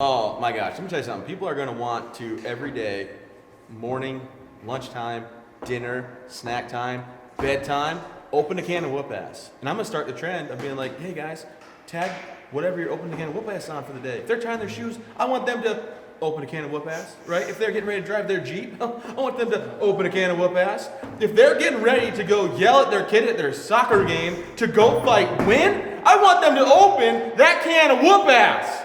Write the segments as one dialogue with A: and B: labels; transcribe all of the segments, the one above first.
A: Oh my gosh, let me tell you something. People are gonna want to every day, morning, lunchtime, dinner, snack time, bedtime, open a can of whoop ass. And I'm gonna start the trend of being like, hey guys, tag whatever you're opening a can of whoop ass on for the day. If they're tying their shoes, I want them to open a can of whoop ass, right? If they're getting ready to drive their Jeep, I want them to open a can of whoop ass. If they're getting ready to go yell at their kid at their soccer game to go fight win, I want them to open that can of whoop ass.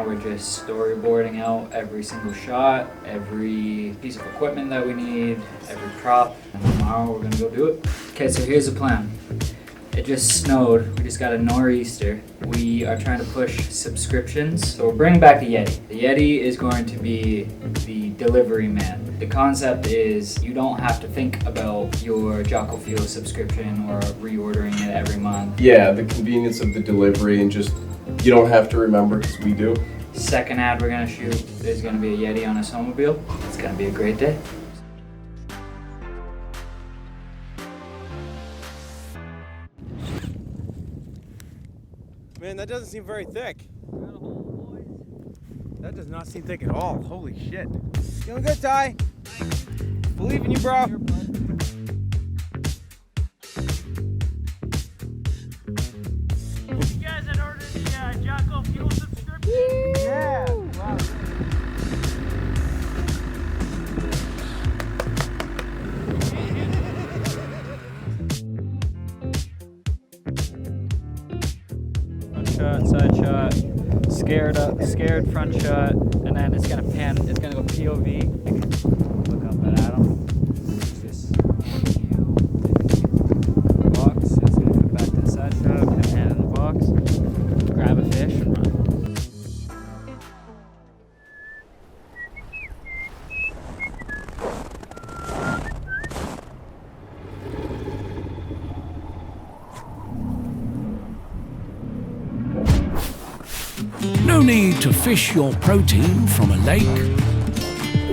B: We're just storyboarding out every single shot, every piece of equipment that we need, every prop, and tomorrow we're gonna go do it. Okay, so here's the plan. It just snowed, we just got a nor'easter. We are trying to push subscriptions, so we're bringing back the Yeti. The Yeti is going to be the delivery man. The concept is you don't have to think about your Jocko Fuel subscription or reordering it every month.
C: Yeah, the convenience of the delivery and just you don't have to remember because we do.
B: Second ad we're gonna shoot, there's gonna be a Yeti on a snowmobile. It's gonna be a great day.
D: Man, that doesn't seem very thick. That does not seem thick at all. Holy shit. Feeling good, Ty. Believe in you, bro.
E: You guys had ordered the Jocko Fuel subscription?
D: Yeah. Wow.
E: Front shot, side shot, scared front shot, and then it's gonna pan. It's gonna go POV. Look up at Adam. Just box. It's gonna come back to the side shot. Put hand in the box. Grab a fish and run.
F: No need to fish your protein from a lake.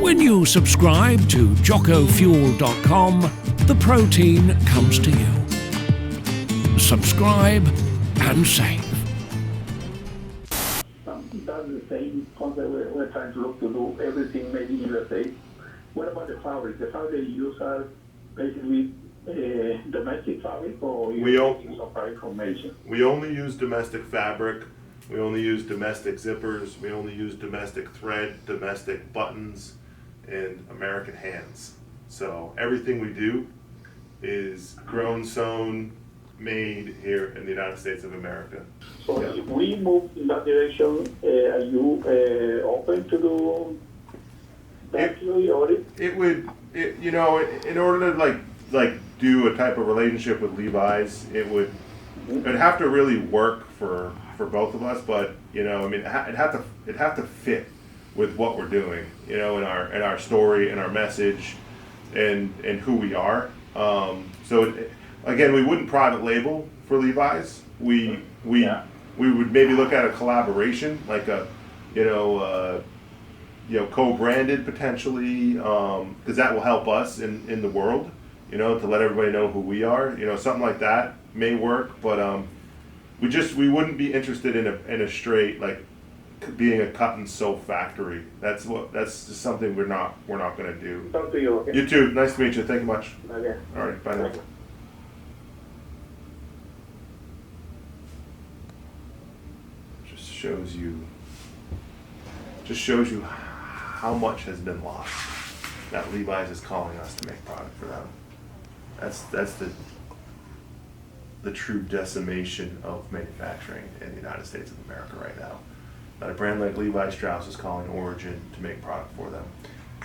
F: When you subscribe to jockofuel.com, the protein comes to you. Subscribe and save.
G: That's the same concept we're trying to look to do everything made in USA. What about the fabric? The fabric you use are basically domestic fabric, or you use some information?
H: We only use domestic fabric. We only use domestic zippers. We only use domestic thread, domestic buttons, and American hands. So everything we do is grown, sewn, made here in the United States of America.
G: So if we move in that direction, are you open to do that theory?
H: It would, you know, in order to like do a type of relationship with Levi's, it'd have to really work for both of us. But you know, I mean, it'd have to fit with what we're doing, you know, in our story and our message, and who we are. Again, we wouldn't private label for Levi's. We would maybe look at a collaboration, like a co-branded potentially, because that will help us in the world, you know, to let everybody know who we are. You know, something like that may work, but we wouldn't be interested in a straight like being a cut and sew factory. That's just something we're not going to do.
G: Talk to you. Okay.
H: You too. Nice to meet you. Thank you much.
G: Okay.
H: All right. Bye now. Just shows you how much has been lost that Levi's is calling us to make product for them. That's the true decimation of manufacturing in the United States of America right now. That a brand like Levi Strauss is calling Origin to make product for them.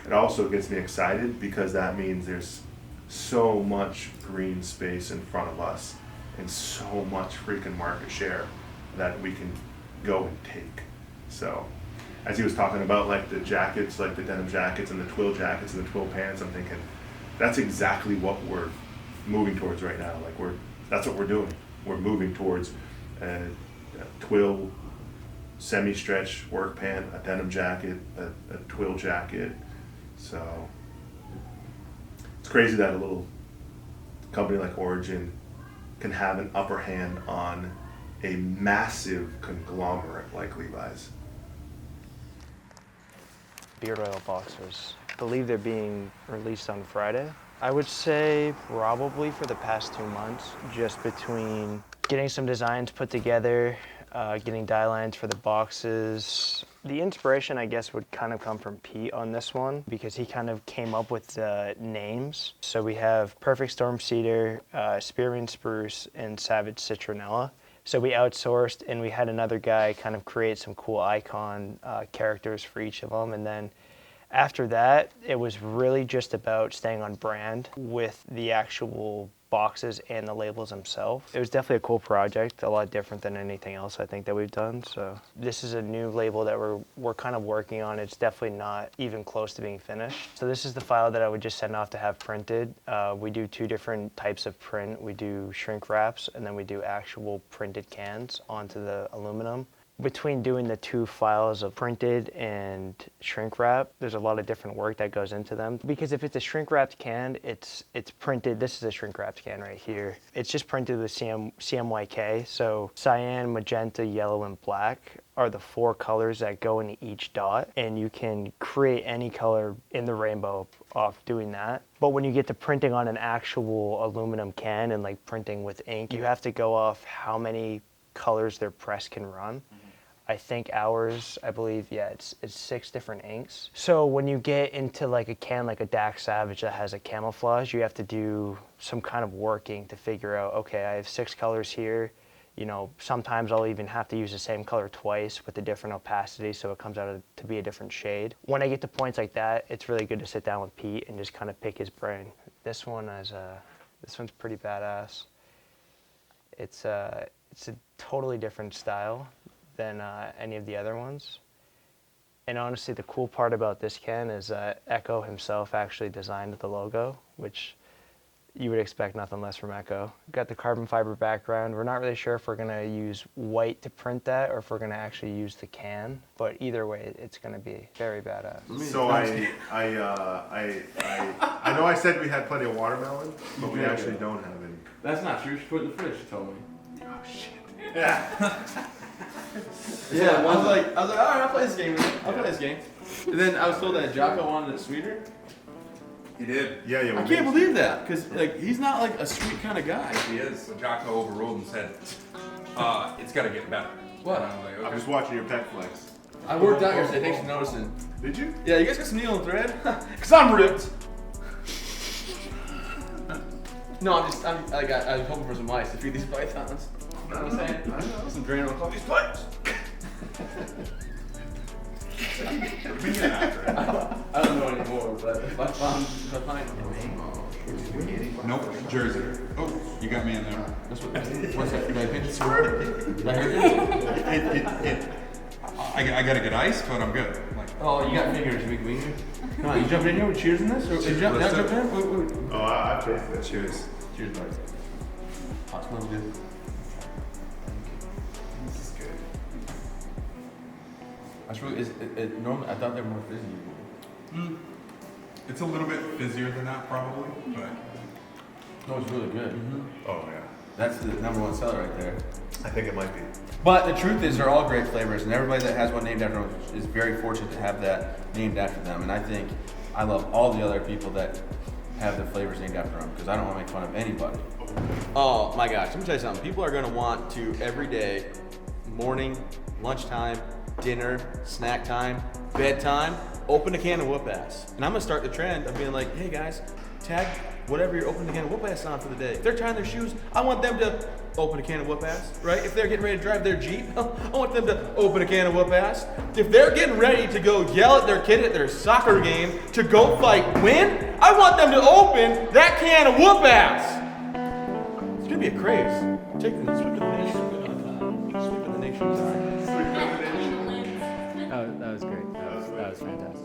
H: It also gets me excited because that means there's so much green space in front of us and so much freaking market share that we can go and take. So as he was talking about like the jackets, like the denim jackets and the twill jackets and the twill pants, I'm thinking that's exactly what we're moving towards right now. Like that's what we're doing. We're moving towards twill semi-stretch work pant, a denim jacket, a twill jacket. So it's crazy that a little company like Origin can have an upper hand on a massive conglomerate like Levi's.
I: Beard oil boxers. I believe they're being released on Friday. I would say probably for the past 2 months, just between getting some designs put together, getting die lines for the boxes. The inspiration, I guess, would kind of come from Pete on this one because he kind of came up with the names. So we have Perfect Storm Cedar, Spearmint Spruce, and Savage Citronella. So we outsourced and we had another guy kind of create some cool icon characters for each of them. And then after that, it was really just about staying on brand with the actual boxes and the labels themselves. It was definitely a cool project, a lot different than anything else I think that we've done. So this is a new label that we're kind of working on. It's definitely not even close to being finished. So this is the file that I would just send off to have printed. We do 2 different types of print. We do shrink wraps and then we do actual printed cans onto the aluminum. Between doing the 2 files of printed and shrink wrap, there's a lot of different work that goes into them. Because if it's a shrink wrapped can, it's printed. This is a shrink wrapped can right here. It's just printed with CMYK. So cyan, magenta, yellow, and black are the 4 colors that go into each dot. And you can create any color in the rainbow off doing that. But when you get to printing on an actual aluminum can and like printing with ink, you have to go off how many colors their press can run. I think ours, I believe, yeah, it's 6 different inks. So when you get into like a can like a Dak Savage that has a camouflage, you have to do some kind of working to figure out, okay, I have 6 colors here. You know, sometimes I'll even have to use the same color twice with a different opacity so it comes out to be a different shade. When I get to points like that, it's really good to sit down with Pete and just kind of pick his brain. This one's pretty badass. It's a totally different style than any of the other ones. And honestly, the cool part about this can is Echo himself actually designed the logo, which you would expect nothing less from Echo. Got the carbon fiber background. We're not really sure if we're gonna use white to print that or if we're gonna actually use the can, but either way, it's gonna be very badass.
H: So I know I said we had plenty of watermelon, but we actually don't have any.
A: That's not true. She put it in the fridge, she told me.
H: Oh shit.
A: Yeah. Yeah, I was like, all right, I'll play this game. I'll play this game. And then I was told that Jocko wanted it sweeter.
J: He did.
H: Yeah.
A: I can't believe that, because like he's not like a sweet kind of guy.
J: He is. So Jocko overruled and said, it's got to get better.
A: What?
J: And I'm like, okay.
H: I'm just watching your pet flex.
A: I worked out yesterday. Thanks for noticing.
H: Did you?
A: Yeah, you guys got some needle and thread? Because I'm ripped. No, I was hoping for some mice to feed these pythons. You know what I'm saying?
H: I know.
A: Some drain on these pipes. I don't know anymore, but if I find
J: Nope, Jersey. Oh, you got me in there.
A: what's that? Did I pinch it? Did I hurt you?
J: I gotta get ice, but I'm good. Like,
A: Oh, you got fingers, you big winger. Come on, you jumping in here with cheers in this? Or you jump in? Wait.
H: Oh, I tasted it.
J: cheers.
A: Cheers, buddy. Hot smells good.
J: This is good.
A: That's really, normally, I thought they were more fizzy.
J: It's a little bit fizzier than that, probably, but.
A: No, it's really good.
H: Oh yeah.
A: That's the #1 seller right there.
H: I think it might be.
A: But the truth is, they're all great flavors, and everybody that has one named after them is very fortunate to have that named after them. And I think I love all the other people that have their flavors named after them, because I don't want to make fun of anybody. Oh my gosh, let me tell you something. People are going to want to every day, morning, lunchtime, dinner, snack time, bedtime, open a can of whoop ass. And I'm going to start the trend of being like, hey guys, tag whatever you're opening a can of whoop ass on for the day. If they're tying their shoes, I want them to open a can of whoop ass, right? If they're getting ready to drive their Jeep, I want them to open a can of whoop ass. If they're getting ready to go yell at their kid at their soccer game to go fight win, I want them to open that can of whoop ass. It's gonna be a craze. Sweeping the nation. Sweeping the nation.
B: That was great. That was fantastic.